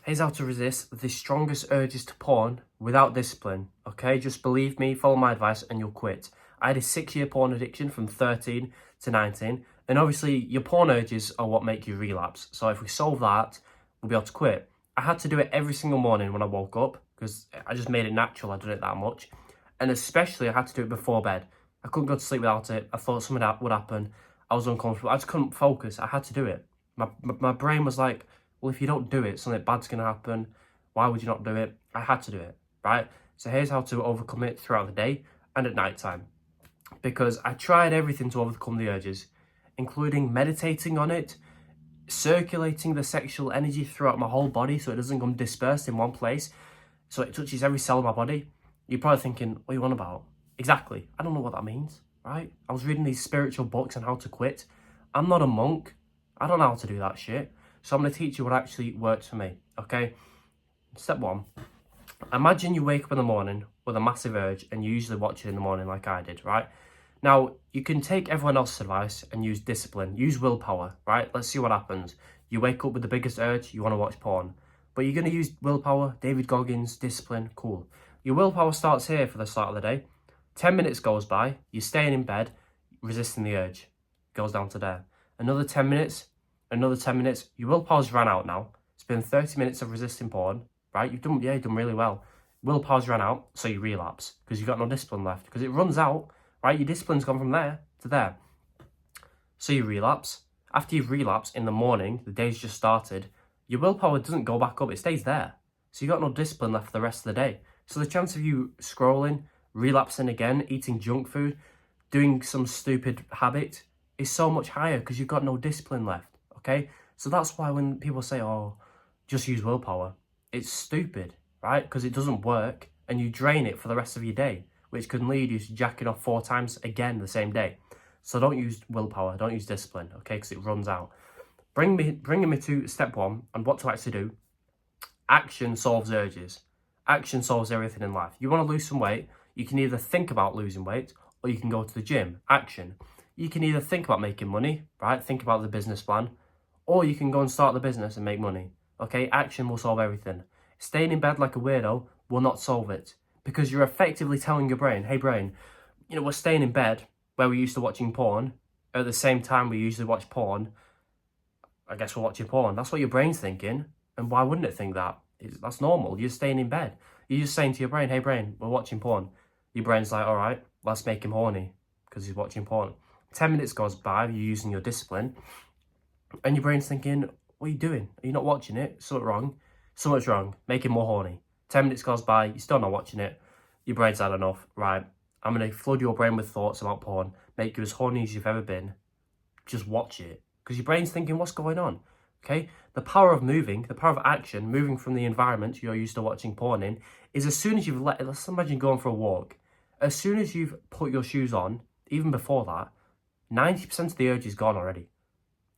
Here's how to resist the strongest urges to porn without discipline, okay? Just believe me, follow my advice, and you'll quit. I had a 6-year porn addiction from 13 to 19, and obviously your porn urges are what make you relapse. So if we solve that, we'll be able to quit. I had to do it every single morning when I woke up because I just made it natural. I'd done it that much. And especially I had to do it before bed. I couldn't go to sleep without it. I thought something would happen. I was uncomfortable. I just couldn't focus. I had to do it. My brain was like, well, if you don't do it, something bad's going to happen. Why would you not do it? I had to do it, right? So here's how to overcome it throughout the day and at night time. Because I tried everything to overcome the urges, including meditating on it, circulating the sexual energy throughout my whole body so it doesn't come dispersed in one place, so it touches every cell of my body. You're probably thinking, what are you on about? Exactly. I don't know what that means, right? I was reading these spiritual books on how to quit. I'm not a monk. I don't know how to do that shit. So I'm going to teach you what actually works for me, okay? Step 1. Imagine you wake up in the morning with a massive urge and you usually watch it in the morning like I did, right? Now, you can take everyone else's advice and use discipline, use willpower, right? Let's see what happens. You wake up with the biggest urge, you want to watch porn. But you're going to use willpower, David Goggins, discipline, cool. Your willpower starts here for the start of the day. 10 minutes goes by, you're staying in bed, resisting the urge. Goes down to there. Another 10 minutes, your willpower's ran out now. It's been 30 minutes of resisting porn, right? You've done really well. Willpower's ran out, so you relapse because you've got no discipline left. Because it runs out, right? Your discipline's gone from there to there. So you relapse. After you've relapsed in the morning, the day's just started, your willpower doesn't go back up, it stays there. So you've got no discipline left for the rest of the day. So the chance of you scrolling, relapsing again, eating junk food, doing some stupid habit is so much higher because you've got no discipline left, okay? So that's why when people say, oh, just use willpower, it's stupid, right? Because it doesn't work and you drain it for the rest of your day, which can lead you to jacking off 4 times again the same day. So don't use willpower, don't use discipline, okay? Because it runs out. Bringing me to step 1 and what to actually do. Action solves urges. Action solves everything in life. You want to lose some weight, you can either think about losing weight or you can go to the gym. Action. You can either think about making money, right? Think about the business plan, or you can go and start the business and make money. Okay, action will solve everything. Staying in bed like a weirdo will not solve it because you're effectively telling your brain, hey brain, we're staying in bed where we're used to watching porn. At the same time we usually watch porn, I guess we're watching porn. That's what your brain's thinking. And why wouldn't it think that? That's normal. You're staying in bed. You're just saying to your brain, hey brain, we're watching porn. Your brain's like, all right, let's make him horny because he's watching porn. 10 minutes goes by, you're using your discipline, and your brain's thinking, what are you doing? Are you not watching it? Something wrong. Something's wrong. Make him more horny. 10 minutes goes by, you're still not watching it. Your brain's had enough. Right, I'm going to flood your brain with thoughts about porn, make you as horny as you've ever been. Just watch it. Because your brain's thinking, what's going on? Okay? The power of moving, the power of action, moving from the environment you're used to watching porn in, is as soon as let's imagine going for a walk. As soon as you've put your shoes on, even before that, 90% of the urge is gone already.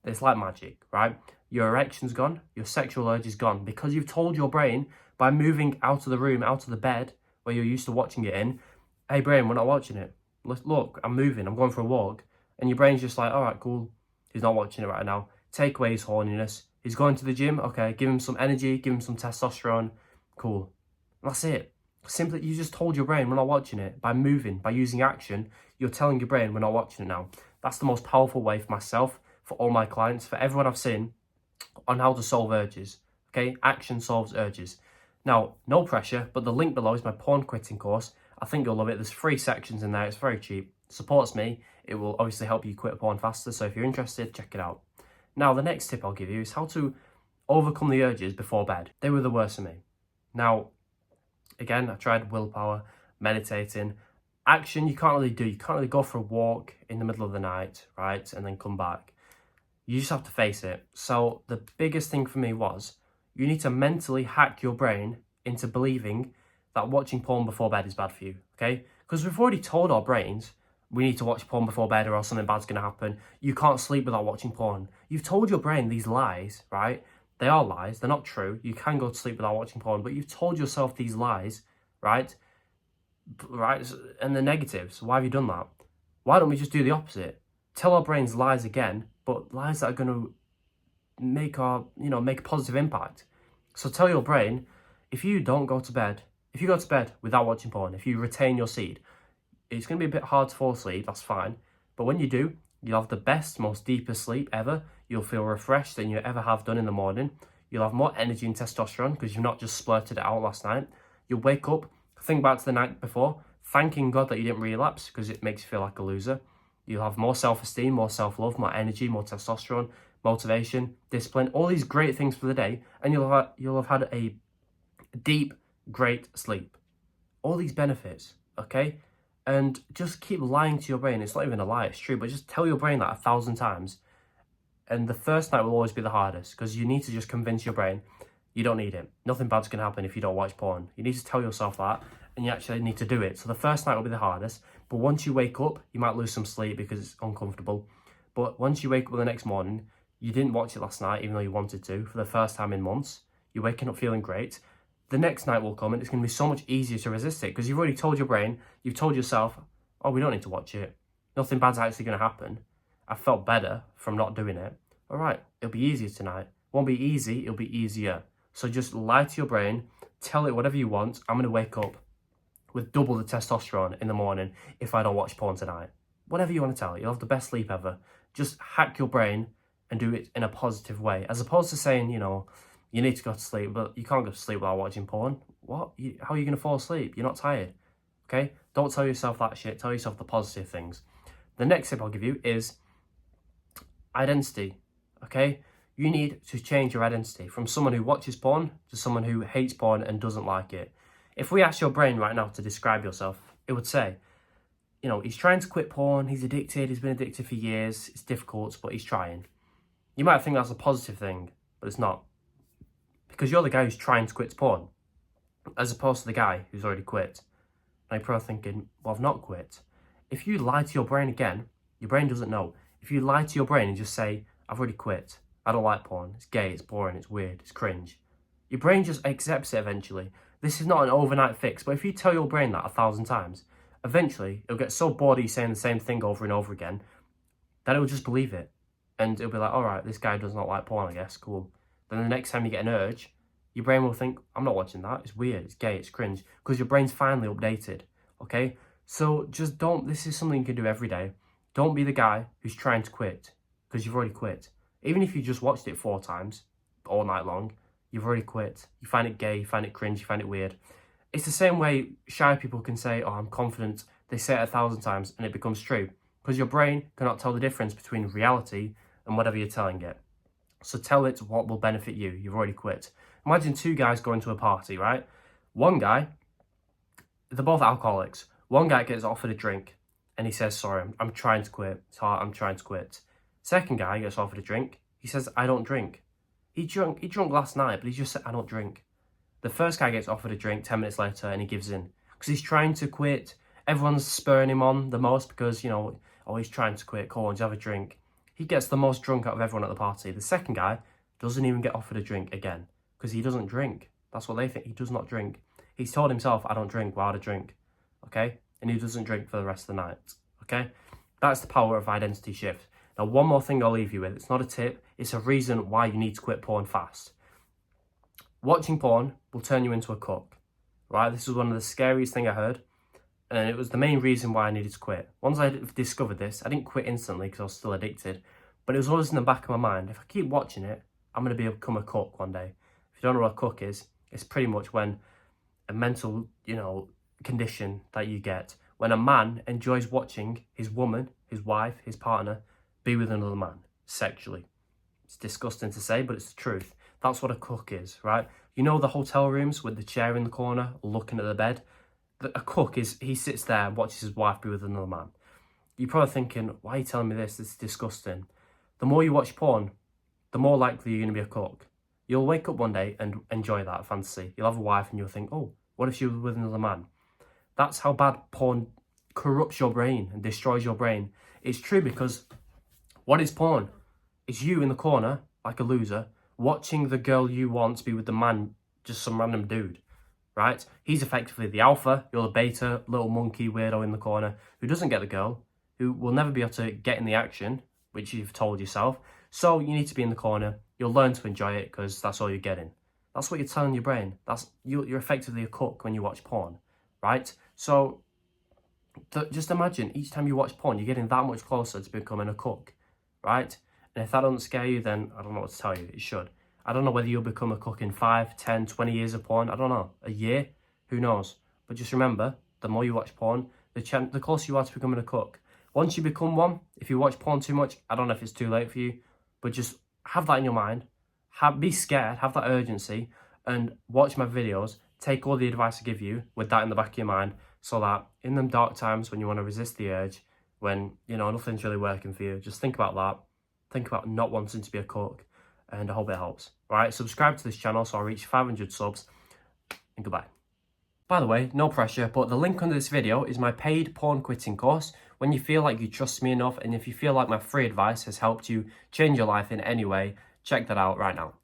It's like magic, right? Your erection's gone, your sexual urge is gone because you've told your brain by moving out of the room, out of the bed where you're used to watching it in, hey brain, we're not watching it. Look, I'm moving, I'm going for a walk. And your brain's just like, all right, cool. He's not watching it right now. Take away his horniness. He's going to the gym, okay, give him some energy, give him some testosterone. Cool. That's it. Simply, you just told your brain we're not watching it. By moving, by using action, you're telling your brain we're not watching it now. That's the most powerful way for myself, for all my clients, for everyone I've seen on how to solve urges. Okay, action solves urges. Now, no pressure, but the link below is my porn quitting course. I think you'll love it. There's 3 sections in there. It's very cheap. It supports me. It will obviously help you quit porn faster. So if you're interested, check it out. Now, the next tip I'll give you is how to overcome the urges before bed. They were the worst for me. Now, again, I tried willpower, meditating. Action, you can't really do. You can't really go for a walk in the middle of the night, right? And then come back. You just have to face it. So the biggest thing for me was you need to mentally hack your brain into believing that watching porn before bed is bad for you, okay? Because we've already told our brains we need to watch porn before bed or else something bad's going to happen. You can't sleep without watching porn. You've told your brain these lies, right? They are lies. They're not true. You can go to sleep without watching porn, but you've told yourself these lies, right? Right? And the negatives. Why have you done that? Why don't we just do the opposite? Tell our brains lies again, but lies that are going to make a positive impact. So tell your brain, if you don't go to bed, if you go to bed without watching porn, if you retain your seed, it's going to be a bit hard to fall asleep, that's fine. But when you do, you'll have the best, most deepest sleep ever. You'll feel refreshed than you ever have done in the morning. You'll have more energy and testosterone because you've not just splurted it out last night. You'll wake up, think back to the night before, thanking God that you didn't relapse because it makes you feel like a loser. You'll have more self-esteem, more self-love, more energy, more testosterone, motivation, discipline, all these great things for the day, and you'll have had a deep, great sleep. All these benefits, okay? And just keep lying to your brain. It's not even a lie, it's true, but just tell your brain that 1,000 times. And the first night will always be the hardest because you need to just convince your brain you don't need it. Nothing bad's going to happen if you don't watch porn. You need to tell yourself that, and you actually need to do it. So the first night will be the hardest, but once you wake up, you might lose some sleep because it's uncomfortable. But once you wake up the next morning, you didn't watch it last night, even though you wanted to, for the first time in months. You're waking up feeling great. The next night will come and it's going to be so much easier to resist it because you've already told your brain, you've told yourself, oh, we don't need to watch it. Nothing bad's actually going to happen. I felt better from not doing it. All right, it'll be easier tonight. Won't be easy, it'll be easier. So just lie to your brain, tell it whatever you want. I'm going to wake up with double the testosterone in the morning if I don't watch porn tonight. Whatever you want to tell it, you'll have the best sleep ever. Just hack your brain and do it in a positive way. As opposed to saying, you know, you need to go to sleep, but you can't go to sleep without watching porn. What? How are you going to fall asleep? You're not tired. Okay? Don't tell yourself that shit. Tell yourself the positive things. The next tip I'll give you is identity. Okay? You need to change your identity from someone who watches porn to someone who hates porn and doesn't like it. If we ask your brain right now to describe yourself, it would say, you know, he's trying to quit porn, he's addicted, he's been addicted for years, it's difficult, but he's trying. You might think that's a positive thing, but it's not. Because you're the guy who's trying to quit porn, as opposed to the guy who's already quit. Now you're probably thinking, well, I've not quit. If you lie to your brain again, your brain doesn't know. If you lie to your brain and just say, I've already quit, I don't like porn, it's gay, it's boring, it's weird, it's cringe, your brain just accepts it eventually. This is not an overnight fix, but if you tell your brain that 1,000 times, eventually it'll get so bored of you saying the same thing over and over again that it will just believe it. And it'll be like, all right, this guy does not like porn, I guess, cool. Then the next time you get an urge, your brain will think, I'm not watching that, it's weird, it's gay, it's cringe, because your brain's finally updated, okay? So just don't, this is something you can do every day. Don't be the guy who's trying to quit, because you've already quit. Even if you just watched it 4 times, all night long, you've already quit. You find it gay, you find it cringe, you find it weird. It's the same way shy people can say, oh, I'm confident. They say it 1,000 times and it becomes true, because your brain cannot tell the difference between reality and whatever you're telling it. So tell it what will benefit you. You've already quit. Imagine 2 guys going to a party, right? One guy, they're both alcoholics. One guy gets offered a drink and he says, sorry, I'm trying to quit. It's hard, I'm trying to quit. Second guy gets offered a drink. He says, I don't drink. He drunk last night, but he just said, I don't drink. The first guy gets offered a drink 10 minutes later and he gives in because he's trying to quit. Everyone's spurring him on the most because, you know, oh, he's trying to quit. Come on, have a drink. He gets the most drunk out of everyone at the party. The second guy doesn't even get offered a drink again because he doesn't drink. That's what they think. He does not drink. He's told himself, I don't drink, why would I drink? Okay? And he doesn't drink for the rest of the night. Okay? That's the power of identity shift. Now, one more thing I'll leave you with. It's not a tip. It's a reason why you need to quit porn fast. Watching porn will turn you into a cook. Right? This was one of the scariest things I heard. And it was the main reason why I needed to quit. Once I discovered this, I didn't quit instantly because I was still addicted. But it was always in the back of my mind. If I keep watching it, I'm going to become a cook one day. If you don't know what a cook is, it's pretty much when a mental, condition that you get when a man enjoys watching his woman, his wife, his partner be with another man sexually. It's disgusting to say, but it's the truth. That's what a cook is, right? You know the hotel rooms with the chair in the corner looking at the bed? A cook is, he sits there and watches his wife be with another man. You're probably thinking, why are you telling me this? This is disgusting. The more you watch porn, the more likely you're going to be a cook. You'll wake up one day and enjoy that fantasy. You'll have a wife and you'll think, oh, what if she was with another man? That's how bad porn corrupts your brain and destroys your brain. It's true because what is porn? It's you in the corner, like a loser, watching the girl you want to be with the man, just some random dude, right? He's effectively the alpha, you're the beta, little monkey weirdo in the corner who doesn't get the girl, who will never be able to get in the action, which you've told yourself. So you need to be in the corner. You'll learn to enjoy it because that's all you're getting. That's what you're telling your brain. You're effectively a cook when you watch porn, right? So just imagine each time you watch porn, you're getting that much closer to becoming a cook, right? And if that doesn't scare you, then I don't know what to tell you. It should. I don't know whether you'll become a cook in 5, 10, 20 years of porn. I don't know. A year? Who knows? But just remember, the more you watch porn, the closer you are to becoming a cook. Once you become one, if you watch porn too much, I don't know if it's too late for you, but just have that in your mind. Be scared, have that urgency, and watch my videos. Take all the advice I give you with that in the back of your mind, so that in them dark times when you want to resist the urge, when, you know, nothing's really working for you, just think about that. Think about not wanting to be a cook, and I hope it helps. All right, subscribe to this channel so I reach 500 subs, and goodbye. By the way, no pressure, but the link under this video is my paid porn quitting course. When you feel like you trust me enough, and if you feel like my free advice has helped you change your life in any way, check that out right now.